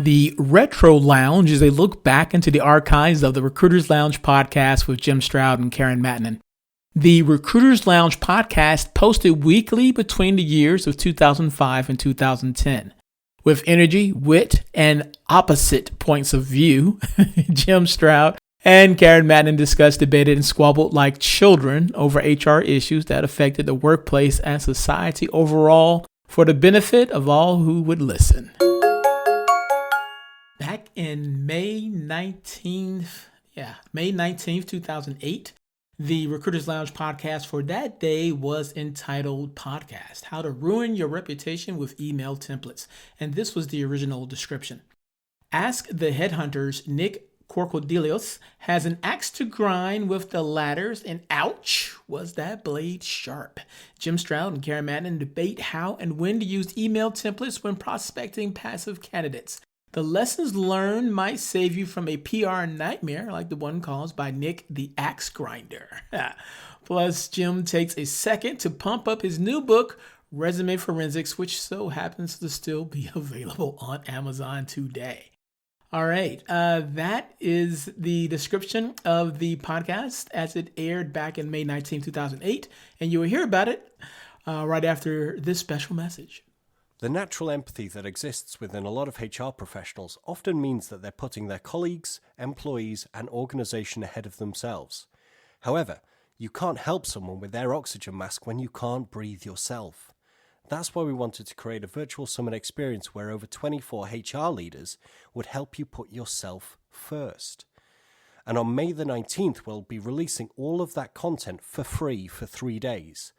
The Retro Lounge is a look back into the archives of the Recruiters Lounge podcast with Jim Stroud and Karen Mattinen. The Recruiters Lounge podcast posted weekly between the years of 2005 and 2010. With energy, wit, and opposite points of view, Jim Stroud and Karen Mattinen discussed, debated, and squabbled like children over HR issues that affected the workplace and society overall for the benefit of all who would listen. Back in May 19th, 2008, the Recruiters Lounge podcast for that day was entitled Podcast, How to Ruin Your Reputation with Email Templates. And this was the original description. Ask the Headhunters, Nick Corcodilios has an axe to grind with the ladders, and ouch, was that blade sharp. Jim Stroud and Karen Mattinen debate how and when to use email templates when prospecting passive candidates. The lessons learned might save you from a PR nightmare like the one caused by Nick the Axe Grinder. Plus, Jim takes a second to pump up his new book, Resume Forensics, which so happens to still be available on Amazon today. All right, that is the description of the podcast as it aired back in May 19, 2008, and you will hear about it right after this special message. The natural empathy that exists within a lot of HR professionals often means that they're putting their colleagues, employees, and organization ahead of themselves. However, you can't help someone with their oxygen mask when you can't breathe yourself. That's why we wanted to create a virtual summit experience where over 24 HR leaders would help you put yourself first. And on May the 19th, we'll be releasing all of that content for free for 3 days.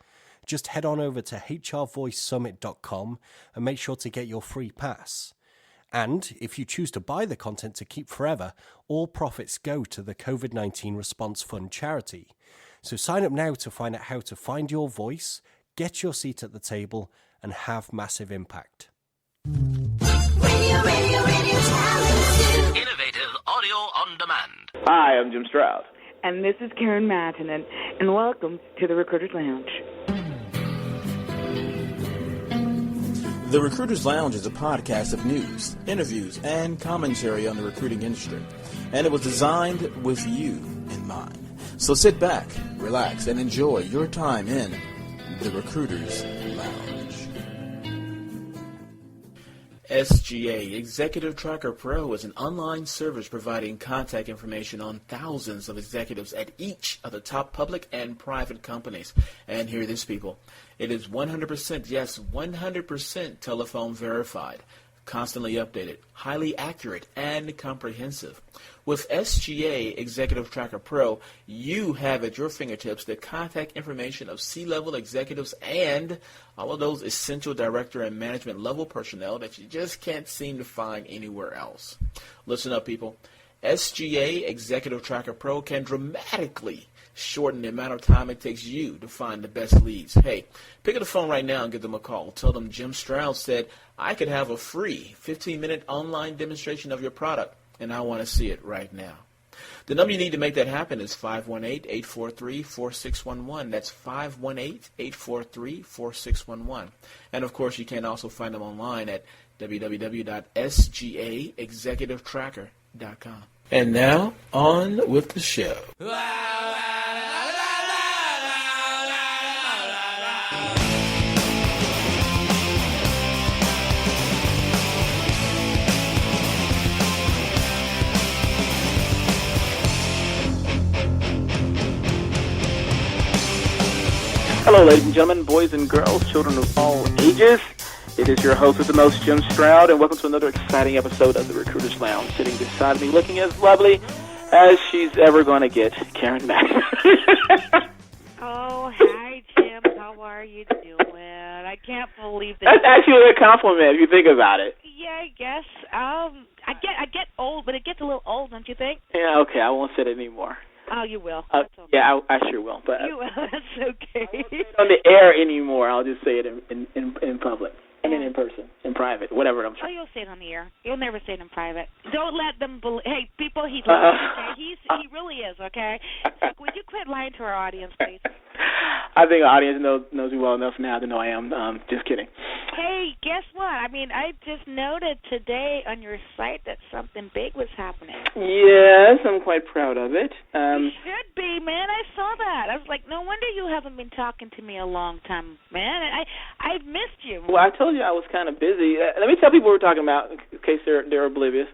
Just head on over to hrvoicesummit.com and make sure to get your free pass. And if you choose to buy the content to keep forever, all profits go to the COVID-19 Response Fund charity. So sign up now to find out how to find your voice, get your seat at the table, and have massive impact. Radio Innovative audio on demand. Hi, I'm Jim Stroud. And this is Karen Mattinen, and welcome to the Recruiters Lounge. The Recruiters Lounge is a podcast of news, interviews, and commentary on the recruiting industry, and it was designed with you in mind. So sit back, relax, and enjoy your time in the Recruiters Lounge. SGA, Executive Tracker Pro, is an online service providing contact information on thousands of executives at each of the top public and private companies. And hear this, people. It is 100%, yes, 100% telephone verified, constantly updated, highly accurate, and comprehensive. With SGA Executive Tracker Pro, you have at your fingertips the contact information of C-level executives and all of those essential director and management level personnel that you just can't seem to find anywhere else. Listen up, people. SGA Executive Tracker Pro can dramatically shorten the amount of time it takes you to find the best leads. Hey, pick up the phone right now and give them a call. Tell them Jim Stroud said I could have a free 15-minute online demonstration of your product, and I want to see it right now. The number you need to make that happen is 518-843-4611. That's 518-843-4611. And, of course, you can also find them online at www.sgaexecutivetracker.com. And now, on with the show. Hello, ladies and gentlemen, boys and girls, children of all ages. It is your host with the most, Jim Stroud, and welcome to another exciting episode of the Recruiters Lounge. Sitting beside me, looking as lovely as she's ever going to get, Karen Mattinen. Oh, hi, Jim. How are you doing? I can't believe that. That's actually a compliment if you think about it. Yeah, I guess. I get old, but it gets a little old, don't you think? Yeah, okay, I won't say it anymore. Oh, you will. Okay. Yeah, I sure will. But you will. That's okay. I won't say it on the air anymore. I'll just say it in public. I mean, in person, in private, whatever I'm trying. Oh, you'll say it on the air. You'll never say it in private. Don't let them believe. Hey, people, he's lying, okay? He really is, okay? So, would you quit lying to our audience, please? I think the audience knows me well enough now to know I am. Just kidding. Hey, guess what? I mean, I just noted today on your site that something big was happening. Yes, I'm quite proud of it. You should be, man. I saw that. I was like, no wonder you haven't been talking to me a long time, man. I've missed you. Well, I told you I was kind of busy. Let me tell people what we're talking about in case they're oblivious.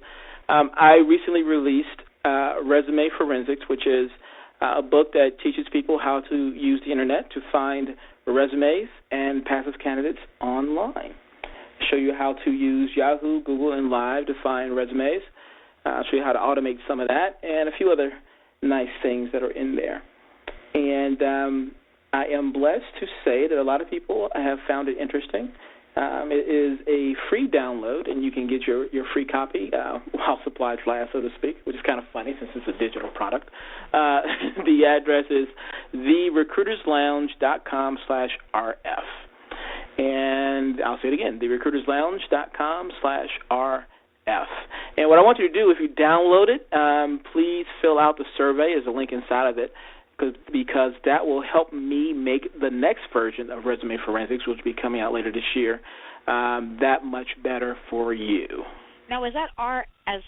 I recently released Resume Forensics, which is a book that teaches people how to use the Internet to find resumes and passive candidates online. Show you how to use Yahoo, Google, and Live to find resumes. Show you how to automate some of that and a few other nice things that are in there. And I am blessed to say that a lot of people have found it interesting. It is a free download, and you can get your free copy while supplies last, so to speak, which is kind of funny since it's a digital product. The address is therecruiterslounge.com/RF. And I'll say it again, therecruiterslounge.com/RF. And what I want you to do, if you download it, please fill out the survey. There's a link inside of it. Because that will help me make the next version of Resume Forensics, which will be coming out later this year, that much better for you. Now, is that R as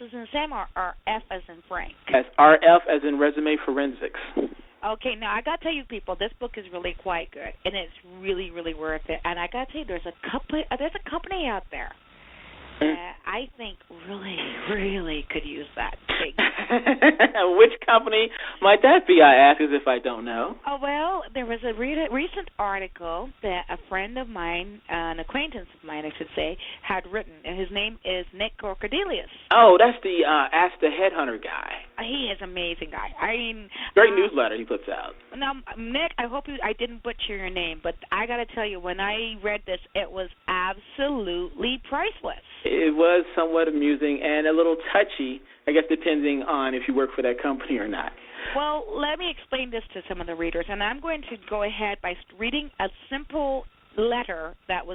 in Sam or RF as in Frank? That's RF as in Resume Forensics. Okay, now I got to tell you, people, this book is really quite good, and it's really, really worth it. And I got to tell you, there's a company out there I think really could use that. Which company might that be, I ask, as if I don't know? Oh, well, there was a recent article that a friend of mine, an acquaintance of mine, I should say, had written, and his name is Nick Corcodelius. Oh, that's the Ask the Headhunter guy. He is an amazing guy. I mean, great newsletter he puts out. Now, Nick, I hope I didn't butcher your name, but I got to tell you, when I read this, it was absolutely priceless. It was somewhat amusing and a little touchy, I guess, depending on if you work for that company or not. Well, let me explain this to some of the readers, and I'm going to go ahead by reading a simple letter that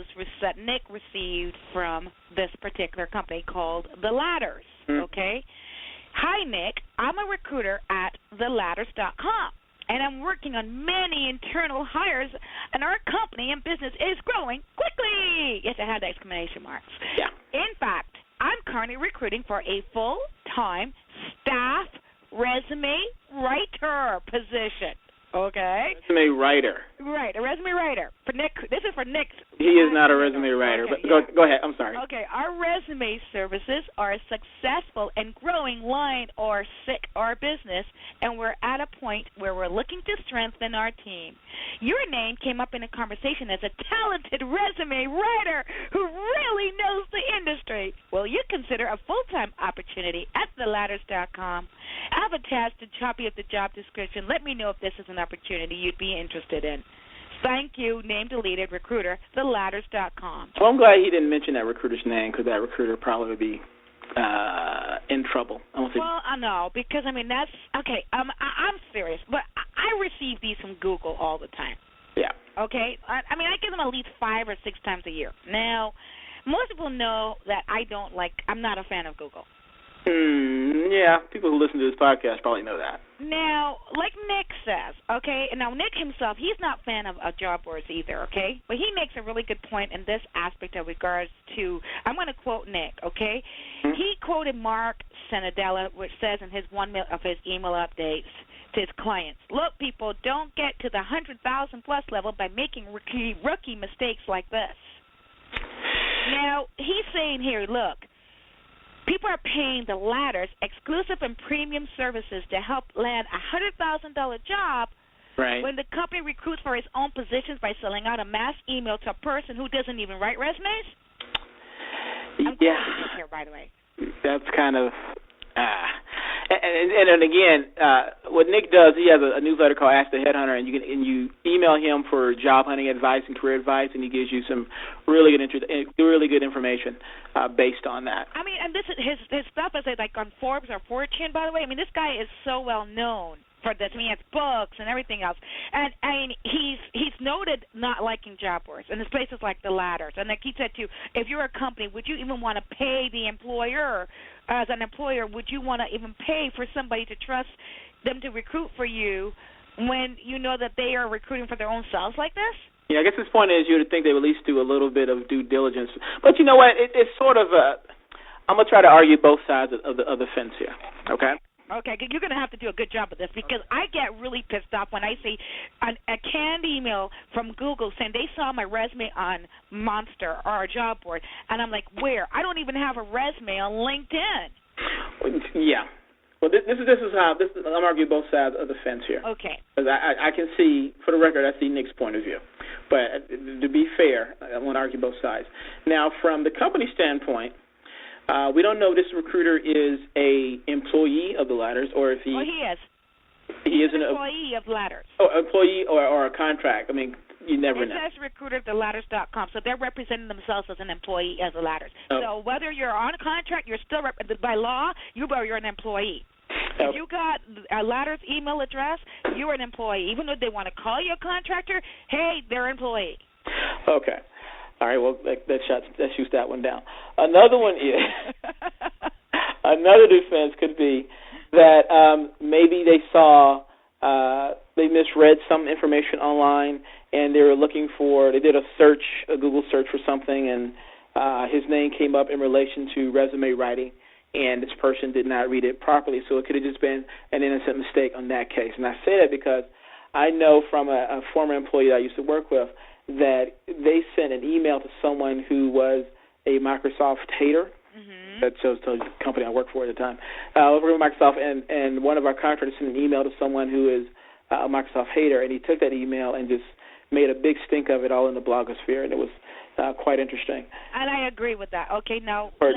Nick received from this particular company called The Ladders, okay? Hi, Nick. I'm a recruiter at theladders.com, and I'm working on many internal hires, and our company and business is growing quickly. Yes, I had the exclamation marks. Yeah. In fact, I'm currently recruiting for a full-time staff resume writer position. Okay? Resume writer. Right, a resume writer. For Nick, this is for Nick. He is not a resume writer, okay, but go ahead. I'm sorry. Okay, our resume services are a successful and growing line or business, and we're at a point where we're looking to strengthen our team. Your name came up in a conversation as a talented resume writer who really knows the industry. Will you consider a full-time opportunity at theladders.com? I've attached a copy of the job description. Let me know if this is an opportunity you'd be interested in. Thank you, name deleted, recruiter, theladders.com. Well, I'm glad he didn't mention that recruiter's name, because that recruiter probably would be in trouble. Well, I know, because, I mean, that's, okay, I'm serious, but I receive these from Google all the time. Yeah. Okay? I mean, I get them at least 5 or 6 times a year. Now, most people know that I'm not a fan of Google. Yeah, people who listen to this podcast probably know that. Now, like Nick says, okay, and now Nick himself, he's not a fan of job boards either, okay? But he makes a really good point in this aspect of regards to, I'm going to quote Nick, okay? He quoted Mark Senadella, which says in his of his email updates to his clients, look, people, don't get to the 100,000-plus level by making rookie mistakes like this. Now, he's saying here, look, people are paying the Ladders exclusive and premium services to help land a $100,000 job when the company recruits for its own positions by selling out a mass email to a person who doesn't even write resumes? I'm here, by the way. That's kind of... And again, what Nick does, he has a newsletter called Ask the Headhunter, and you email him for job hunting advice and career advice, and he gives you some really good information based on that. I mean, and this is his stuff is like on Forbes or Fortune, by the way. I mean, this guy is so well known for this. I mean, he has books and everything else, and I mean, he's noted not liking job boards, and there's places like the Ladders. And like he said too, if you're a company, would you even want to pay the employer? As an employer, would you want to even pay for somebody to trust them to recruit for you when you know that they are recruiting for their own selves like this? Yeah, I guess his point is you would think they would at least do a little bit of due diligence. But you know what? It's sort of I'm going to try to argue both sides of the fence here, okay? Okay, you're going to have to do a good job of this because I get really pissed off when I see a canned email from Google saying they saw my resume on Monster or a job board, and I'm like, where? I don't even have a resume on LinkedIn. Yeah. Well, this is how I'm arguing both sides of the fence here. Okay. Because I can see, for the record, I see Nick's point of view. But to be fair, I want to argue both sides. Now, from the company standpoint, we don't know if this recruiter is a employee of the Ladders or if he. Oh, he is. He is an employee of Ladders. Oh, employee or a contract. I mean, you never know. It says recruiter at theladders.com, so they're representing themselves as an employee as the Ladders. Oh. So whether you're on a contract, you're still by law, you're an employee. Oh. If you got a Ladders email address, you're an employee. Even though they want to call you a contractor, hey, they're an employee. Okay. All right, well, that shoots that one down. Another one is, another defense could be that maybe they saw, they misread some information online, and they did a Google search for something, and his name came up in relation to resume writing, and this person did not read it properly, so it could have just been an innocent mistake on that case. And I say that because I know from a former employee that I used to work with that they sent an email to someone who was a Microsoft hater. Mm-hmm. That shows the company I worked for at the time. I worked with Microsoft, and one of our contractors sent an email to someone who is a Microsoft hater, and he took that email and just made a big stink of it all in the blogosphere, and it was quite interesting. And I agree with that. Okay, now. But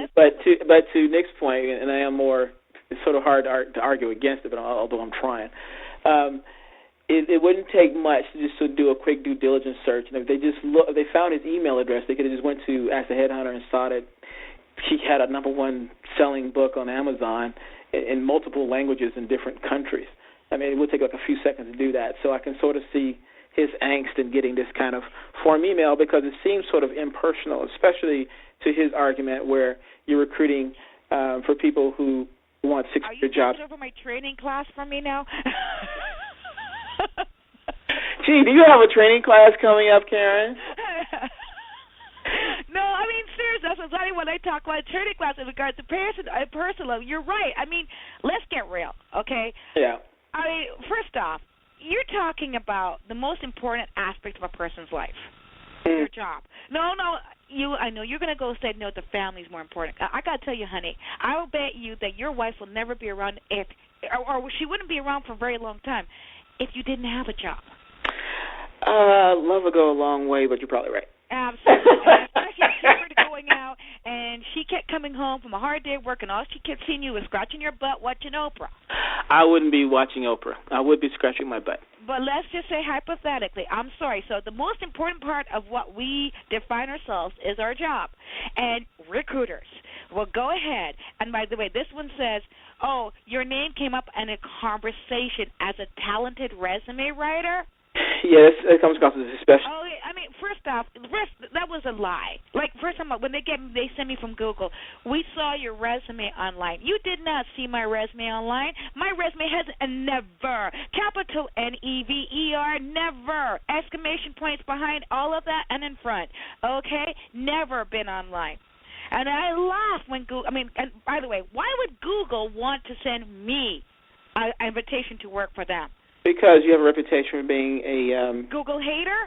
to Nick's point, and I am more, it's sort of hard to argue against it, but although I'm trying. It wouldn't take much to do a quick due diligence search, and if they found his email address, they could have just went to Ask the Headhunter and saw that he had a #1 selling book on Amazon in multiple languages in different countries. I mean, it would take like a few seconds to do that. So I can sort of see his angst in getting this kind of form email because it seems sort of impersonal, especially to his argument where you're recruiting for people who want 6-year jobs. Are you over my training class for me now? Gee, do you have a training class coming up, Karen? No, I mean, seriously, that's exactly when I talk about training class in regards to personal. You're right. I mean, let's get real, okay? Yeah. I mean, first off, you're talking about the most important aspect of a person's life, your job. No, I know you're going to go say, no, the family's more important. I got to tell you, honey, I will bet you that your wife will never be around or she wouldn't be around for a very long time if you didn't have a job. Love will go a long way, but you're probably right. Absolutely. Especially if you were going out and she kept coming home from a hard day of work and all she kept seeing you was scratching your butt watching Oprah. I wouldn't be watching Oprah. I would be scratching my butt. But let's just say hypothetically, I'm sorry, so the most important part of what we define ourselves is our job. And recruiters will go ahead, and by the way, this one says, oh, your name came up in a conversation as a talented resume writer. Yes, it comes across as special. Oh, I mean, first off, that was a lie. Like, first time when they send me from Google, we saw your resume online. You did not see my resume online. My resume has a never, capital N-E-V-E-R, never, exclamation points behind all of that and in front. Okay, never been online. And I laugh when Google. I mean, and by the way, why would Google want to send me an invitation to work for them? Because you have a reputation for being a Google hater?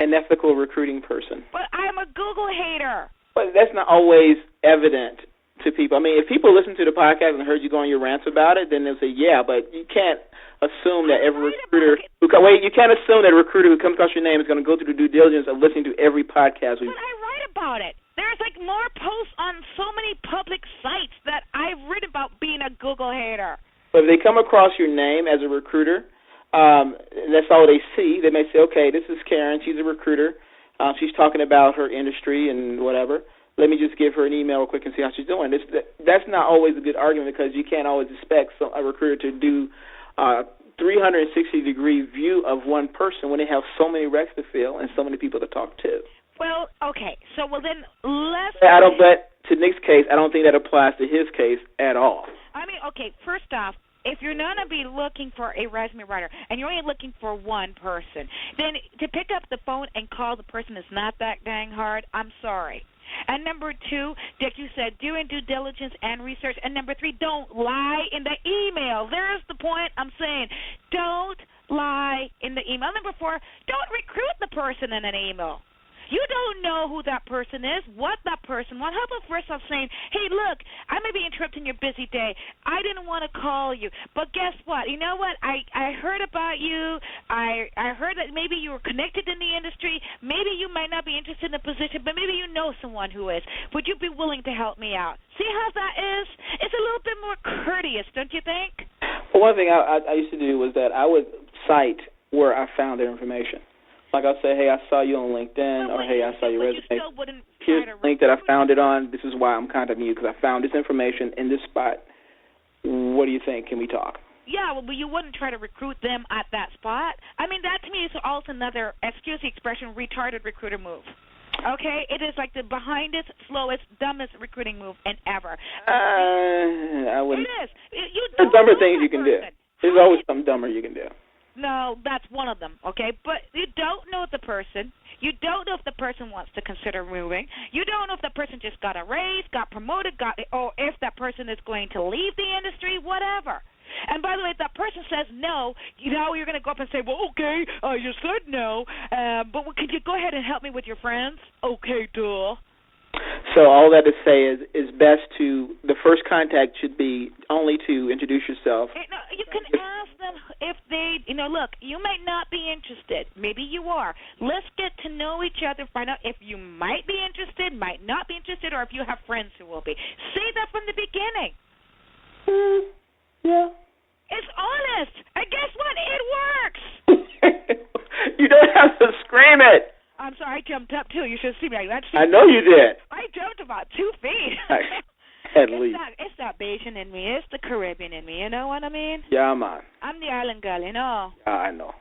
An ethical recruiting person. But I'm a Google hater. But that's not always evident to people. I mean, if people listen to the podcast and heard you go on your rants about it, then they'll say, yeah, but you can't assume that every recruiter you can't assume that a recruiter who comes across your name is going to go through the due diligence of listening to every podcast. But I write about it. There's like more posts on so many public sites that I've written about being a Google hater. But if they come across your name as a recruiter, that's all they see. They may say, okay, this is Karen. She's a recruiter. She's talking about her industry and whatever. Let me just give her an email real quick and see how she's doing. That's not always a good argument because you can't always expect a recruiter to do a 360-degree view of one person when they have so many recs to fill and so many people to talk to. Well, okay. So, then let's... But to Nick's case, I don't think that applies to his case at all. I mean, okay, first off, if you're going to be looking for a resume writer and you're only looking for one person, then to pick up the phone and call the person is not that dang hard. I'm sorry. And number 2, Dick, you said doing due diligence and research. And number 3, don't lie in the email. There's the point I'm saying. Don't lie in the email. Number 4, don't recruit the person in an email. You don't know who that person is, what that person wants. How about first off saying, hey, look, I may be interrupting your busy day. I didn't want to call you. But guess what? You know what? I heard about you. I heard that maybe you were connected in the industry. Maybe you might not be interested in the position, but maybe you know someone who is. Would you be willing to help me out? See how that is? It's a little bit more courteous, don't you think? Well, one thing I used to do was that I would cite where I found their information. Like I'll say, hey, I saw you on LinkedIn, or hey, I saw your resume. You still wouldn't Here's try to the link that I found it on. This is why I'm contacting you, because I found this information in this spot. What do you think? Can we talk? Yeah, well, but you wouldn't try to recruit them at that spot. I mean, that to me is also another, excuse the expression, retarded recruiter move. Okay? It is like the behindest, slowest, dumbest recruiting move ever. I wouldn't. It is. You There's don't dumber know things that you can do. person. There's always something dumber you can do. No, that's one of them, okay? But you don't know the person. You don't know if the person wants to consider moving. You don't know if the person just got a raise, got promoted, or if that person is going to leave the industry, whatever. And by the way, if that person says no, you know you're going to go up and say, well, okay, you said no, but could you go ahead and help me with your friends? Okay, duh. So all that to say is best to, the first contact should be only to introduce yourself. You can ask them if they, look, you might not be interested. Maybe you are. Let's get to know each other, find out if you might be interested, might not be interested, or if you have friends who will be. Say that from the beginning. Yeah. It's honest. And guess what? It works. You don't have to scream it. I'm sorry, I jumped up, too. You should see me. I know you did. I jumped about 2 feet. At least. It's that Bayesian in me. It's the Caribbean in me. You know what I mean? Yeah, man. I'm the island girl, you know. Yeah, I know.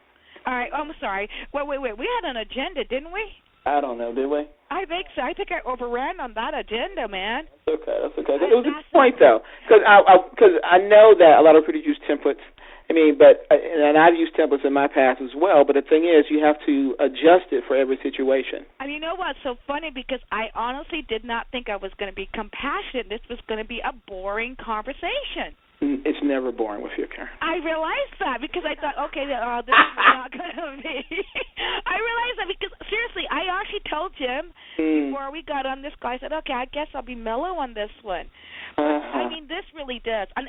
All right, I'm sorry. Wait. We had an agenda, didn't we? I don't know, did we? I think so. I think I overran on that agenda, man. That's okay. It was a good point, though, because I know that a lot of recruiters use templates. I mean, and I've used templates in my past as well, but the thing is, you have to adjust it for every situation. And you know what's so funny? Because I honestly did not think I was going to be compassionate. This was going to be a boring conversation. It's never boring with you, Karen. I realized that because I thought, okay, this is not going to be. I realized that because, seriously, I actually told Jim before we got on this call, I said, okay, I guess I'll be mellow on this one. I mean, this really does. And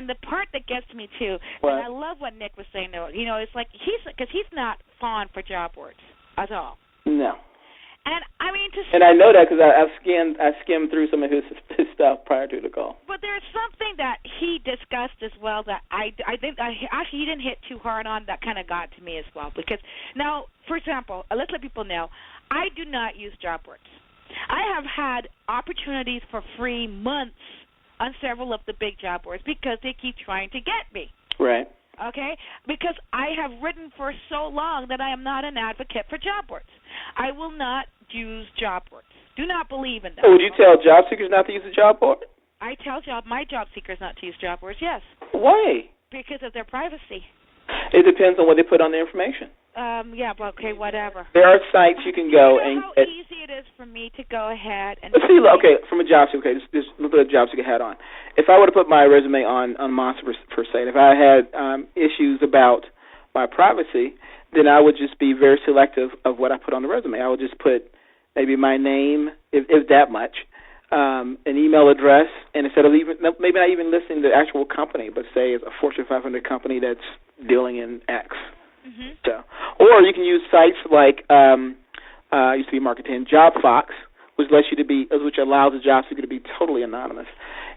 the part that gets me, too, and I love what Nick was saying, though, it's like because he's not fond for job boards at all. No. And I mean, and I know that because I skimmed through some of his stuff prior to the call. But there's something that he discussed as well that I think actually he didn't hit too hard on that kind of got to me as well. Because now, for example, let's let people know, I do not use job boards. I have had opportunities for free months on several of the big job boards because they keep trying to get me. Right. Okay? Because I have written for so long that I am not an advocate for job boards. I will not use job boards. Do not believe in them. So would you tell job seekers not to use a job board? I tell my job seekers not to use job boards, yes. Why? Because of their privacy. It depends on what they put on the information. Yeah, but okay, whatever. There are sites you can go and... how easy it is for me to go ahead and... Let's see, okay, from a job seeker, this little bit of job seeker hat on. If I were to put my resume on Monster, per se, if I had issues about my privacy, then I would just be very selective of what I put on the resume. I would just put maybe my name, if that much, an email address, and instead of maybe not even listing the actual company, but say it's a Fortune 500 company that's dealing in X. Mm-hmm. So, or you can use sites like used to be marketing JobFox, which allows the job seeker to be totally anonymous.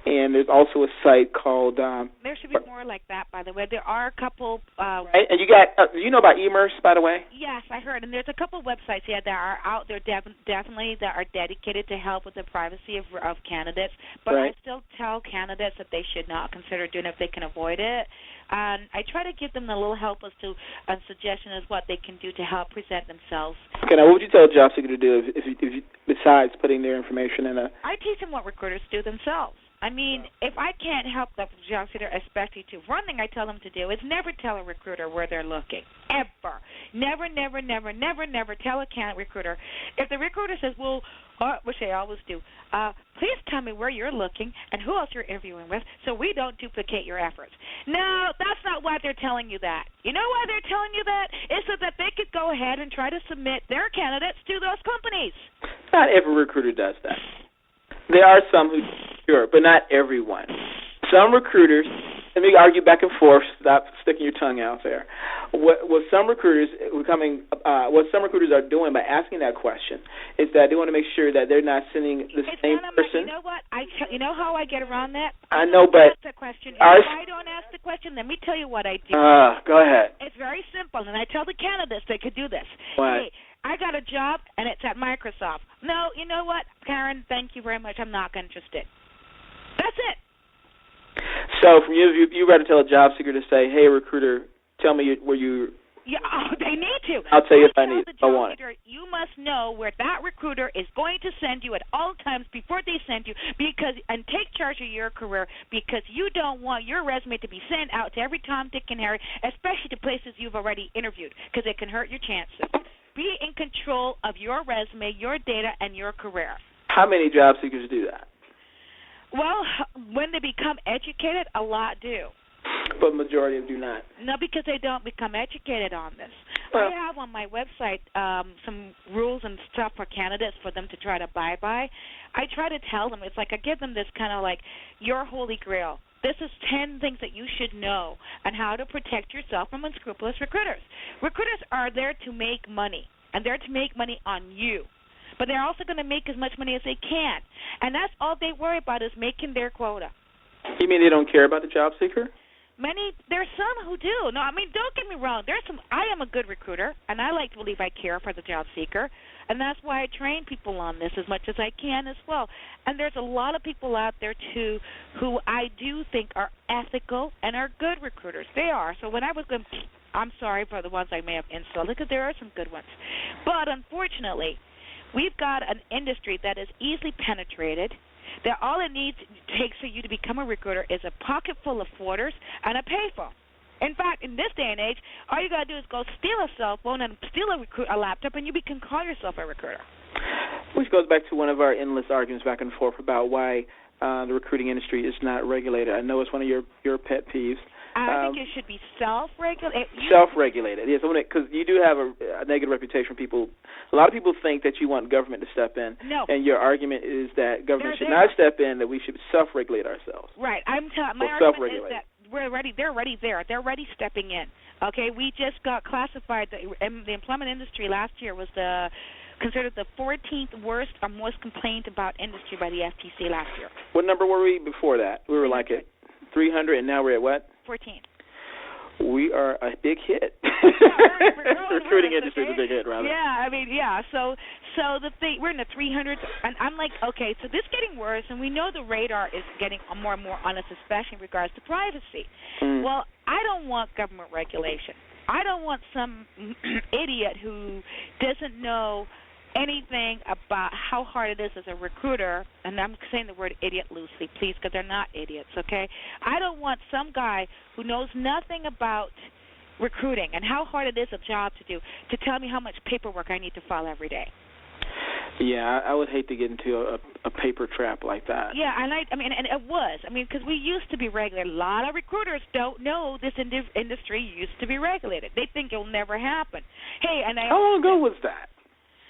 And there's also a site called... there should be more like that, by the way. There are a couple... right? And you got... do you know about Emerse, by the way? Yes, I heard. And there's a couple websites, that are out there definitely that are dedicated to help with the privacy of candidates. But right. I still tell candidates that they should not consider doing it if they can avoid it. And I try to give them a little help as to a suggestion as what they can do to help present themselves. Okay, now what would you tell a job seeker to do if you, besides putting their information in a... I teach them what recruiters do themselves. I mean, if I can't help the job seeker, especially to one thing I tell them to do is never tell a recruiter where they're looking. Ever. Never, never, never, never, never tell a candidate recruiter. If the recruiter says, well, which they always do, please tell me where you're looking and who else you're interviewing with so we don't duplicate your efforts. No, that's not why they're telling you that. You know why they're telling you that? It's so that they could go ahead and try to submit their candidates to those companies. Not every recruiter does that. There are some who sure, but not everyone. Some recruiters, let me argue back and forth, stop sticking your tongue out there. What some recruiters are doing by asking that question is that they want to make sure that they're not sending the same person. You know what? You know how I get around that? I know, but ask the question. If I don't ask the question, let me tell you what I do. Go ahead. It's very simple, and I tell the candidates they could do this. What? Hey, I got a job, and it's at Microsoft. No, you know what, Karen, thank you very much. I'm not interested. That's it. So from you rather tell a job seeker to say, hey, recruiter, tell me where you... Yeah, they need to. I'll tell you if I need. I want it. You must know where that recruiter is going to send you at all times before they send you, and take charge of your career, because you don't want your resume to be sent out to every Tom, Dick, and Harry, especially to places you've already interviewed, because it can hurt your chances. Be in control of your resume, your data, and your career. How many job seekers do that? Well, when they become educated, a lot do. But the majority do not. No, because they don't become educated on this. Well, I have on my website some rules and stuff for candidates for them to try to abide by. I try to tell them, it's like I give them this kind of like your holy grail. This is 10 things that you should know on how to protect yourself from unscrupulous recruiters. Recruiters are there to make money, and they're to make money on you. But they're also going to make as much money as they can. And that's all they worry about is making their quota. You mean they don't care about the job seeker? There's some who do. No, I mean, don't get me wrong. I am a good recruiter, and I like to believe I care for the job seeker, and that's why I train people on this as much as I can as well. And there's a lot of people out there, too, who I do think are ethical and are good recruiters. They are. So when I was going, I'm sorry for the ones I may have insulted, because there are some good ones. But unfortunately, we've got an industry that is easily penetrated, that all it takes for you to become a recruiter is a pocket full of quarters and a payphone. In fact, in this day and age, all you got to do is go steal a cell phone and steal a laptop, and you can call yourself a recruiter. Which goes back to one of our endless arguments back and forth about why the recruiting industry is not regulated. I know it's one of your pet peeves. I think it should be self-regulated. Self-regulated, yes, because you do have a negative reputation from people. A lot of people think that you want government to step in, no. And your argument is that government should not step in, that we should self-regulate ourselves. Right. My argument is that they're already there. They're already stepping in. Okay, we just got classified. The employment industry last year was considered the 14th worst or most complained about industry by the FTC last year. What number were we before that? We were like at 300, and now we're at what? 14. We are a big hit. Recruiting industry is a big hit, rather. Yeah, I mean, yeah. So the thing, we're in the 300s, and I'm like, okay, so this is getting worse, and we know the radar is getting more and more on us, especially in regards to privacy. Well, I don't want government regulation. I don't want some idiot who doesn't know anything about how hard it is as a recruiter, and I'm saying the word idiot loosely, please, because they're not idiots, okay? I don't want some guy who knows nothing about recruiting and how hard it is a job to do to tell me how much paperwork I need to file every day. Yeah, I would hate to get into a paper trap like that. Yeah, and it was. Because we used to be regulated. A lot of recruiters don't know this industry used to be regulated. They think it will never happen. Hey, how long ago was that?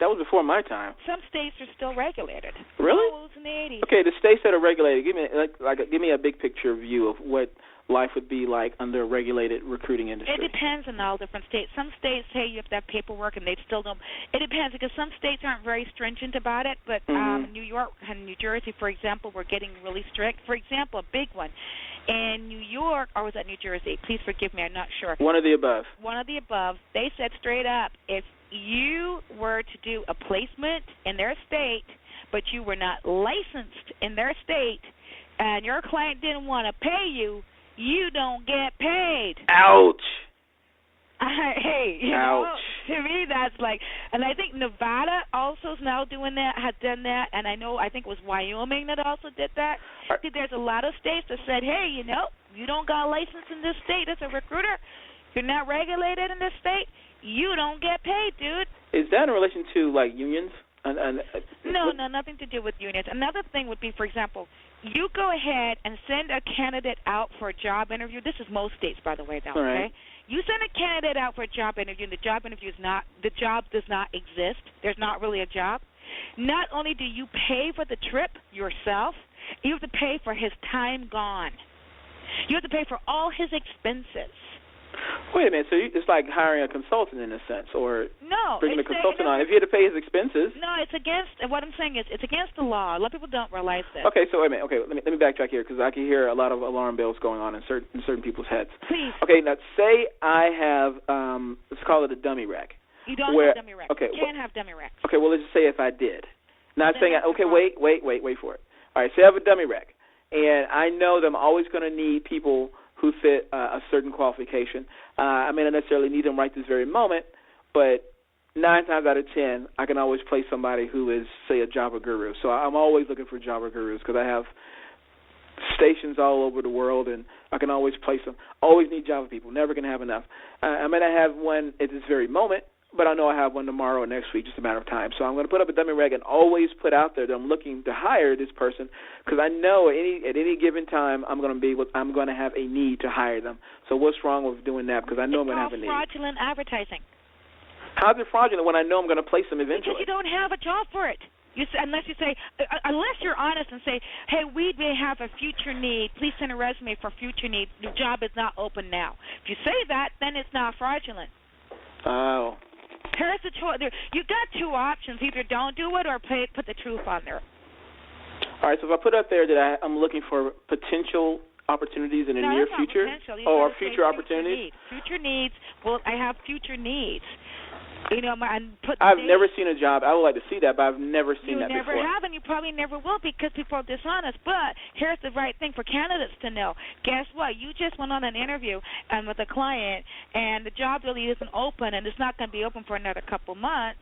That was before my time. Some states are still regulated. Really? Oh, it was in the 80s. Okay, the states that are regulated, give me a big picture view of what life would be like under a regulated recruiting industry. It depends on all different states. Some states say you have to have paperwork, and they still don't. It depends, because some states aren't very stringent about it, but New York and New Jersey, for example, were getting really strict. For example, a big one. In New York, or was that New Jersey? Please forgive me, I'm not sure. One of the above. One of the above. They said straight up, if you were to do a placement in their state, but you were not licensed in their state, and your client didn't want to pay you, you don't get paid. Ouch. Hey, you know, Ouch. to me that's like, and I think Nevada also is now doing that, has done that, and I think it was Wyoming that also did that. See, there's a lot of states that said, hey, you know, you don't got a license in this state as a recruiter, you're not regulated in this state, you don't get paid, dude. Is that in relation to, like, unions? No, nothing to do with unions. Another thing would be, for example, you go ahead and send a candidate out for a job interview. This is most states, by the way, now, okay? Right. You send a candidate out for a job interview, and the job does not exist. There's not really a job. Not only do you pay for the trip yourself, you have to pay for his time gone. You have to pay for all his expenses. Wait a minute, so it's like hiring a consultant in a sense, or No, bringing a consultant on. If you had to pay his expenses. No, it's against. What I'm saying is, it's against the law. A lot of people don't realize this. Okay, so wait a minute. Okay, let me backtrack here because I can hear a lot of alarm bells going on in certain people's heads. Please. Okay, now say I have let's call it a dummy rack. You don't have dummy racks. Okay, you can't have dummy racks. Okay, well let's just say if I did. Not Then saying that's the wait for it. All right, say I have a dummy rack, and I know that I'm always going to need people who fit a certain qualification. I may not necessarily need them right this very moment, but 9 times out of 10, I can always place somebody who is, say, a Java guru. So I'm always looking for Java gurus because I have stations all over the world, and I can always place them. Always need Java people. Never going to have enough. I may not have one at this very moment, but I know I have one tomorrow or next week, just a matter of time. So I'm going to put up a dummy rag and always put out there that I'm looking to hire this person because I know at any given time I'm going to have a need to hire them. So what's wrong with doing that? Because I know I'm going to have a need. It's called fraudulent advertising. How's it fraudulent when I know I'm going to place them eventually? Because you don't have a job for it. Unless you're honest and say, hey, we may have a future need. Please send a resume for future need. The job is not open now. If you say that, then it's not fraudulent. Oh. Here's the choice. You've got two options. Either don't do it or put the truth on there. All right, so if I put up there that I'm looking for potential opportunities in the near future, or future opportunities? Future needs. Well, I have future needs. You know, I've never seen a job. I would like to see that, but I've never seen that before. You never have, and you probably never will because people are dishonest. But here's the right thing for candidates to know. Guess what? You just went on an interview with a client, and the job really isn't open, and it's not going to be open for another couple months.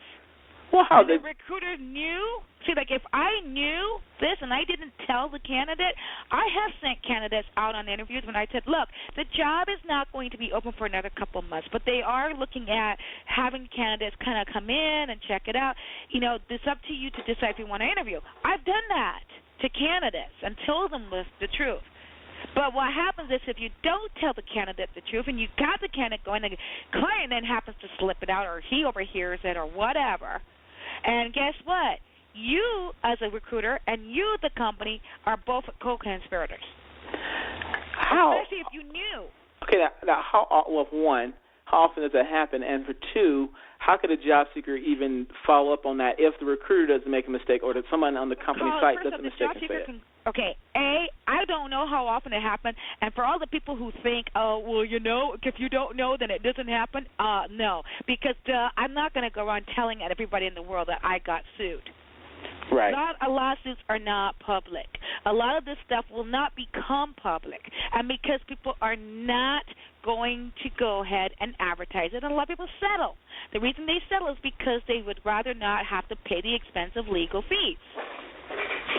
Well, how the recruiter knew? See, like if I knew this and I didn't tell the candidate, I have sent candidates out on interviews when I said, look, the job is not going to be open for another couple months, but they are looking at having candidates kind of come in and check it out. You know, it's up to you to decide if you want to interview. I've done that to candidates and told them the truth. But what happens is if you don't tell the candidate the truth and you got the candidate going, the client then happens to slip it out or he overhears it or whatever. And guess what? You, as a recruiter, and you, the company, are both co-conspirators. How? Especially if you knew. Okay, now one, how often does that happen? And for two, how could a job seeker even follow up on that if the recruiter doesn't make a mistake or that someone on the company site does a mistake and say it? Okay, I don't know how often it happens, and for all the people who think, oh, well, you know, if you don't know, then it doesn't happen, no, because I'm not going to go around telling everybody in the world that I got sued. Right. Lawsuits are not public. A lot of this stuff will not become public, and because people are not going to go ahead and advertise it, and a lot of people settle. The reason they settle is because they would rather not have to pay the expense of legal fees.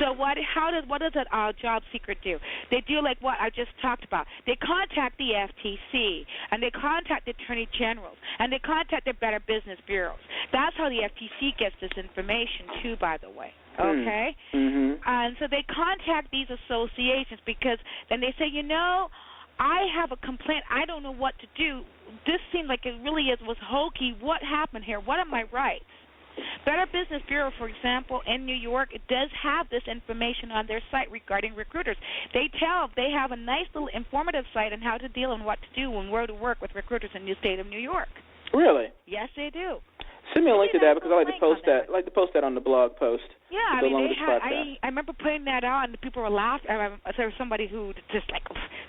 So what does a job seeker do? They do like what I just talked about. They contact the FTC, and they contact the attorney generals, and they contact their Better Business bureaus. That's how the FTC gets this information, too, by the way. Okay? Mm-hmm. And so they contact these associations because then they say, you know, I have a complaint. I don't know what to do. This seems like it really was hokey. What happened here? What are my rights? Better Business Bureau, for example, in New York, it does have this information on their site regarding recruiters. They have a nice little informative site on how to deal and what to do and where to work with recruiters in the state of New York. Really? Yes, they do. Send me a link to that because I like to post that. I like to post that on the blog post. Yeah, I mean, I remember putting that out, and the people were laughing. There was somebody who just like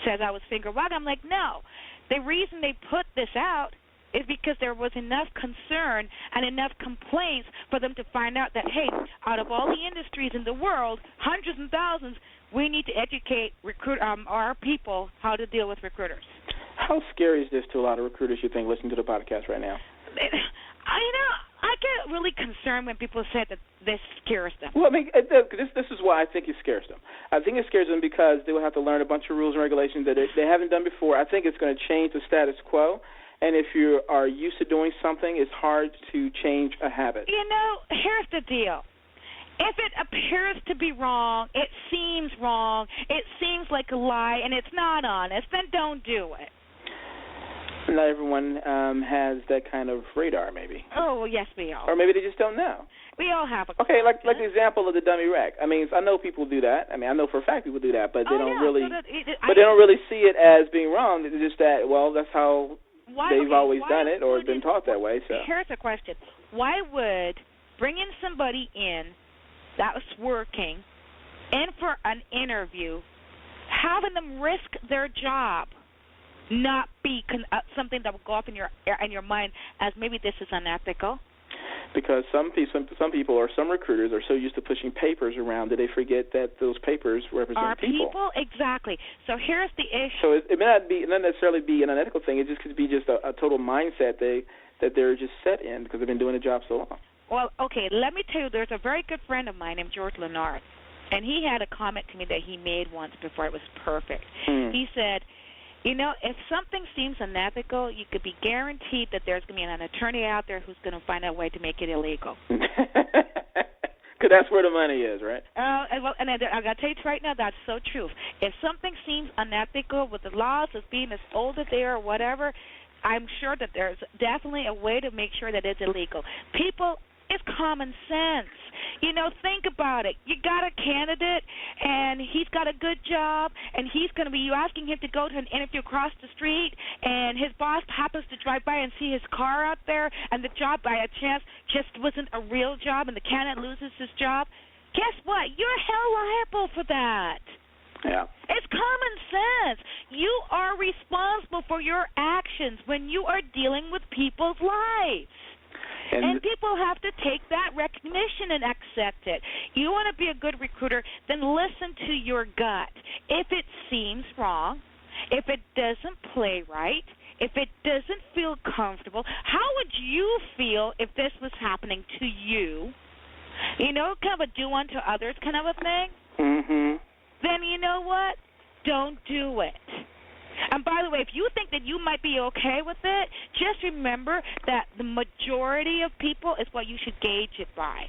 says I was finger wagging. I'm like, no. The reason they put this out is because there was enough concern and enough complaints for them to find out that, hey, out of all the industries in the world, hundreds and thousands, we need to educate our people how to deal with recruiters. How scary is this to a lot of recruiters, you think, listening to the podcast right now? I get really concerned when people say that this scares them. Well, I mean, this is why I think it scares them. I think it scares them because they will have to learn a bunch of rules and regulations that they haven't done before. I think it's going to change the status quo. And if you are used to doing something, it's hard to change a habit. Here's the deal. If it appears to be wrong, it seems like a lie, and it's not honest, then don't do it. Not everyone has that kind of radar, maybe. Oh, well, yes, we all. Or maybe they just don't know. We all have a. Okay, like the example of the dummy wreck. I mean, I know people do that. I mean, I know for a fact people do that, but they don't really. But they don't really see it as being wrong. It's just that, well, that's how they've always done it, or been taught that way. So here's a question: why would bringing somebody in that was working in for an interview, having them risk their job, not be something that will go up in your mind as maybe this is unethical? Because some people or some recruiters are so used to pushing papers around that they forget that those papers represent people. Exactly. So here's the issue. So it may not necessarily be an unethical thing. It just could be just a total mindset that they're just set in because they've been doing the job so long. Well, okay, let me tell you, there's a very good friend of mine named George Lennard, and he had a comment to me that he made once before it was perfect. He said, if something seems unethical, you could be guaranteed that there's going to be an attorney out there who's going to find a way to make it illegal. Because that's where the money is, right? And I got to tell you right now, that's so true. If something seems unethical with the laws as being as old as they are or whatever, I'm sure that there's definitely a way to make sure that it's illegal. People, it's common sense. Think about it. You got a candidate, and he's got a good job, and he's going to be asking him to go to an interview across the street, and his boss happens to drive by and see his car out there, and the job by a chance just wasn't a real job, and the candidate loses his job. Guess what? You're held liable for that. Yeah. It's common sense. You are responsible for your actions when you are dealing with people's lives. And people have to take that recognition and accept it. You want to be a good recruiter, then listen to your gut. If it seems wrong, if it doesn't play right, if it doesn't feel comfortable, how would you feel if this was happening to you? Kind of a do unto others kind of a thing? Mm-hmm. Then you know what? Don't do it. And by the way, if you think that you might be okay with it, just remember that the majority of people is what you should gauge it by.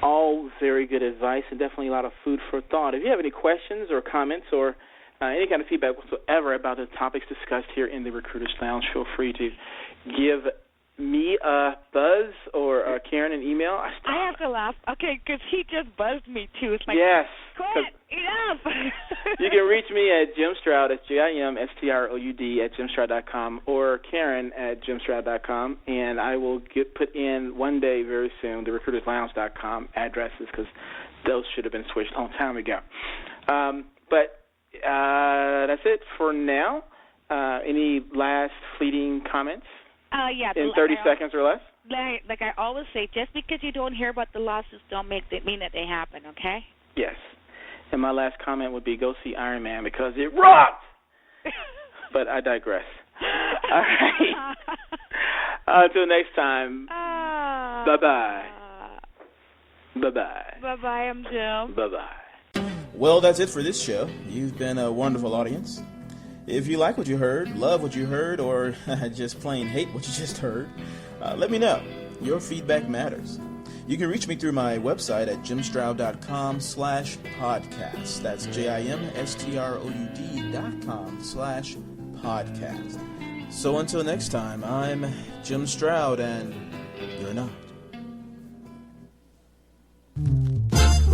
All very good advice and definitely a lot of food for thought. If you have any questions or comments or any kind of feedback whatsoever about the topics discussed here in the Recruiters Lounge, feel free to give me a buzz or Karen an email. I have to laugh. Okay, because he just buzzed me, too. It's like, yes. Quit. Enough. You can reach me at Jim Stroud, that's JimStroud, at jimstroud.com, or Karen at jimstroud.com, and I will put in one day very soon the recruiterslounge.com addresses because those should have been switched a long time ago. But that's it for now. Any last fleeting comments? Yeah. In 30 seconds or less? Like I always say, just because you don't hear about the lawsuits don't mean that they happen, okay? Yes. And my last comment would be go see Iron Man because it rocked! But I digress. All right. Until next time. Bye-bye. Bye-bye. Bye-bye, I'm Jim. Bye-bye. Well, that's it for this show. You've been a wonderful audience. If you like what you heard, love what you heard, or just plain hate what you just heard, let me know. Your feedback matters. You can reach me through my website at jimstroud.com/podcast. That's JimStroud.com/podcast. So until next time, I'm Jim Stroud, and you're not.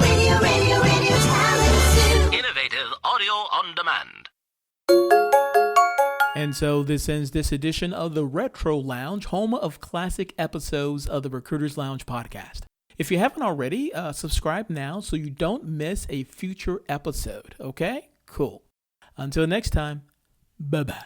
Radio talent. Innovative audio on demand. And so this ends this edition of the Retro Lounge, home of classic episodes of the Recruiters Lounge podcast. If you haven't already, subscribe now so you don't miss a future episode. Okay? Cool. Until next time, bye-bye.